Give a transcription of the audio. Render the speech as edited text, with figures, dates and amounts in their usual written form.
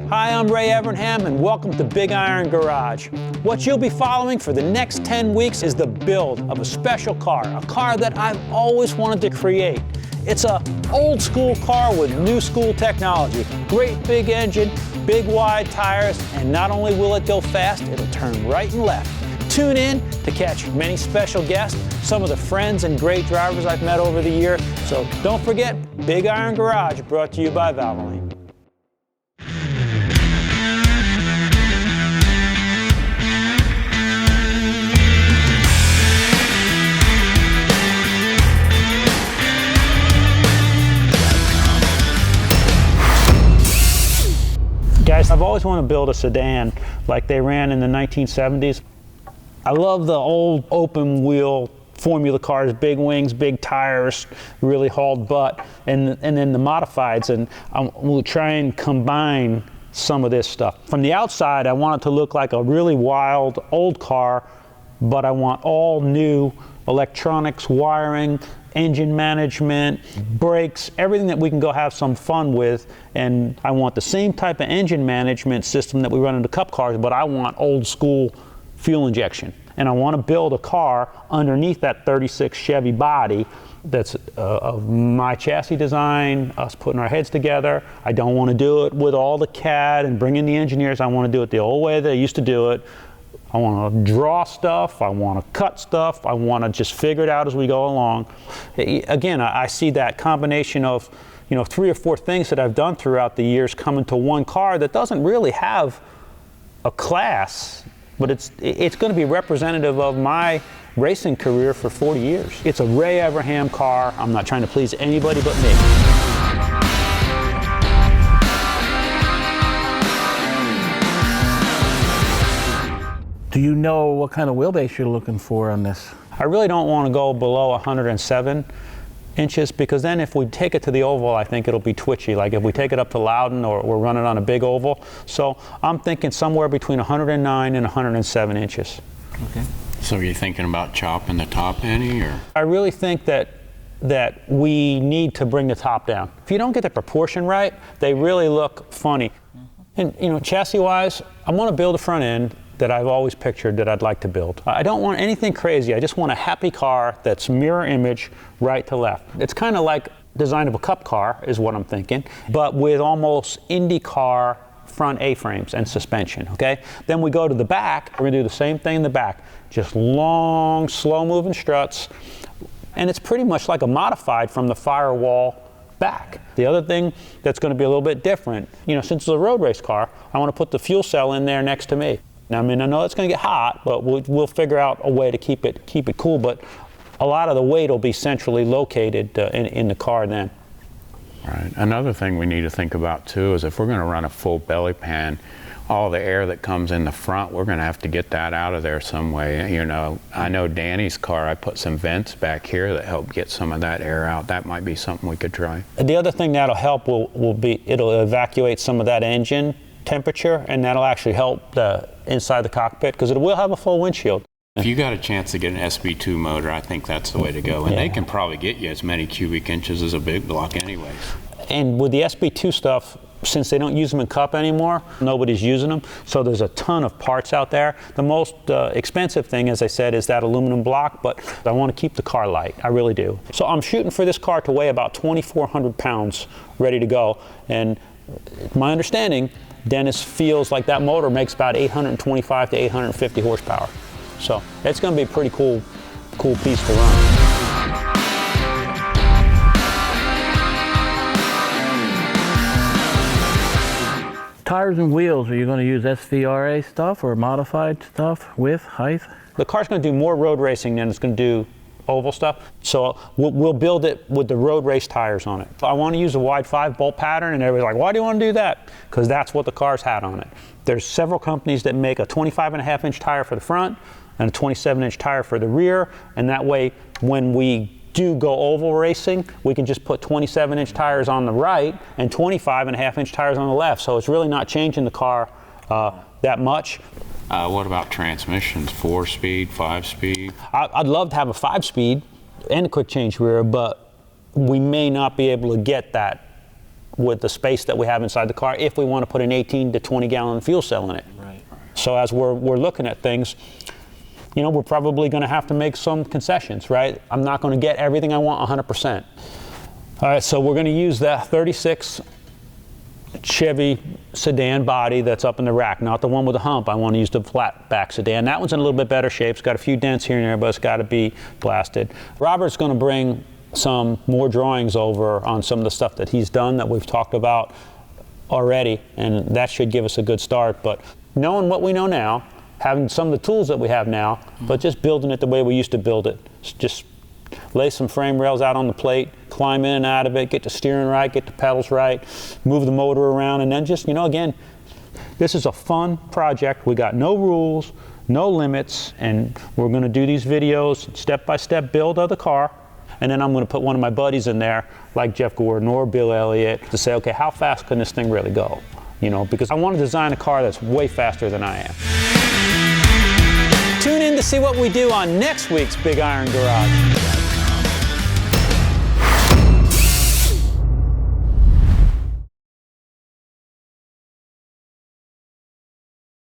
Hi, I'm Ray Evernham, and welcome to Big Iron Garage. What you'll be following for the next 10 weeks is the build of a special car, a car that I've always wanted to create. It's an old school car with new school technology. Great big engine, big wide tires, and not only will it go fast, it'll turn right and left. Tune in to catch many special guests, some of the friends and great drivers I've met over the year. So don't forget, Big Iron Garage, brought to you by Valvoline. Guys, I've always wanted to build a sedan like they ran in the 1970s. I love the old open wheel formula cars, big wings, big tires, really hauled butt, and then the modifieds, and we'll try and combine some of this stuff. From the outside, I want it to look like a really wild old car, but I want all new electronics, wiring, engine management, brakes, everything that we can go have some fun with. And I want the same type of engine management system that we run into Cup cars, but I want old school fuel injection. And I want to build a car underneath that 36 Chevy body that's of my chassis design, us putting our heads together. I don't want to do it with all the CAD and bring in the engineers. I want to do it the old way they used to do it. I want to draw stuff, I want to cut stuff, I want to just figure it out as we go along. Again, I see that combination of, 3 or 4 things that I've done throughout the years come into one car that doesn't really have a class, but it's going to be representative of my racing career for 40 years. It's a Ray Evernham car. I'm not trying to please anybody but me. Do you know what kind of wheelbase you're looking for on this? I really don't want to go below 107 inches, because then if we take it to the oval, I think it'll be twitchy. Like if we take it up to Loudon or we're running on a big oval. So I'm thinking somewhere between 109 and 107 inches. Okay. So are you thinking about chopping the top any, or? I really think that we need to bring the top down. If you don't get the proportion right, they really look funny. And chassis-wise, I want to build a front end that I've always pictured that I'd like to build. I don't want anything crazy. I just want a happy car that's mirror image right to left. It's kind of like design of a Cup car is what I'm thinking, but with almost IndyCar front A-frames and suspension, okay? Then we go to the back, we're gonna do the same thing in the back. Just long, slow-moving struts, and it's pretty much like a modified from the Firewall back. The other thing that's gonna be a little bit different, since it's a road race car, I wanna put the fuel cell in there next to me. Now, I know it's going to get hot, but we'll figure out a way to keep it cool. But a lot of the weight will be centrally located in the car then. Right. Another thing we need to think about too is if we're going to run a full belly pan, all the air that comes in the front, we're going to have to get that out of there some way. I know Danny's car, I put some vents back here that help get some of that air out. That might be something we could try. The other thing that'll help will be it'll evacuate some of that engine temperature, and that'll actually help inside the cockpit, because it will have a full windshield. If you got a chance to get an SB2 motor, I think that's the way to go. And they can probably get you as many cubic inches as a big block anyways. And with the SB2 stuff, since they don't use them in Cup anymore, nobody's using them, so there's a ton of parts out there. The most expensive thing, as I said, is that aluminum block, but I want to keep the car light. I really do. So I'm shooting for this car to weigh about 2,400 pounds, ready to go. And my understanding, Dennis feels like that motor makes about 825 to 850 horsepower. So it's going to be a pretty cool piece to run. Tires and wheels, are you going to use SVRA stuff or modified stuff, width, height? The car's going to do more road racing than it's going to do oval stuff, so we'll build it with the road race tires on it. I want to use a wide 5 bolt pattern, and everybody's like, why do you want to do that? Because that's what the car's had on it. There's several companies that make a 25.5 inch tire for the front and a 27 inch tire for the rear, and that way when we do go oval racing, we can just put 27 inch tires on the right and 25.5 inch tires on the left, so it's really not changing the car that much. What about transmissions? 4-speed, 5-speed? I'd love to have a 5-speed and a quick change rear, but we may not be able to get that with the space that we have inside the car if we want to put an 18 to 20 gallon fuel cell in it. Right. So as we're looking at things, you know, we're probably going to have to make some concessions, right? I'm not going to get everything I want 100%. All right, so we're going to use that 36 Chevy sedan body that's up in the rack, not the one with the hump. I want to use the flat back sedan. That one's in a little bit better shape. It's got a few dents here and there, but it's got to be blasted. Robert's going to bring some more drawings over on some of the stuff that he's done that we've talked about already, and that should give us a good start. But knowing what we know now, having some of the tools that we have now, but just building it the way we used to build it. Just lay some frame rails out on the plate, climb in and out of it, get the steering right, get the pedals right, move the motor around, and then just, you know, again, this is a fun project. We got no rules, no limits, and we're going to do these videos, step-by-step build of the car. And then I'm going to put one of my buddies in there, like Jeff Gordon or Bill Elliott, to say, okay, how fast can this thing really go? You know, because I want to design a car that's way faster than I am. Tune in to see what we do on next week's Big Iron Garage.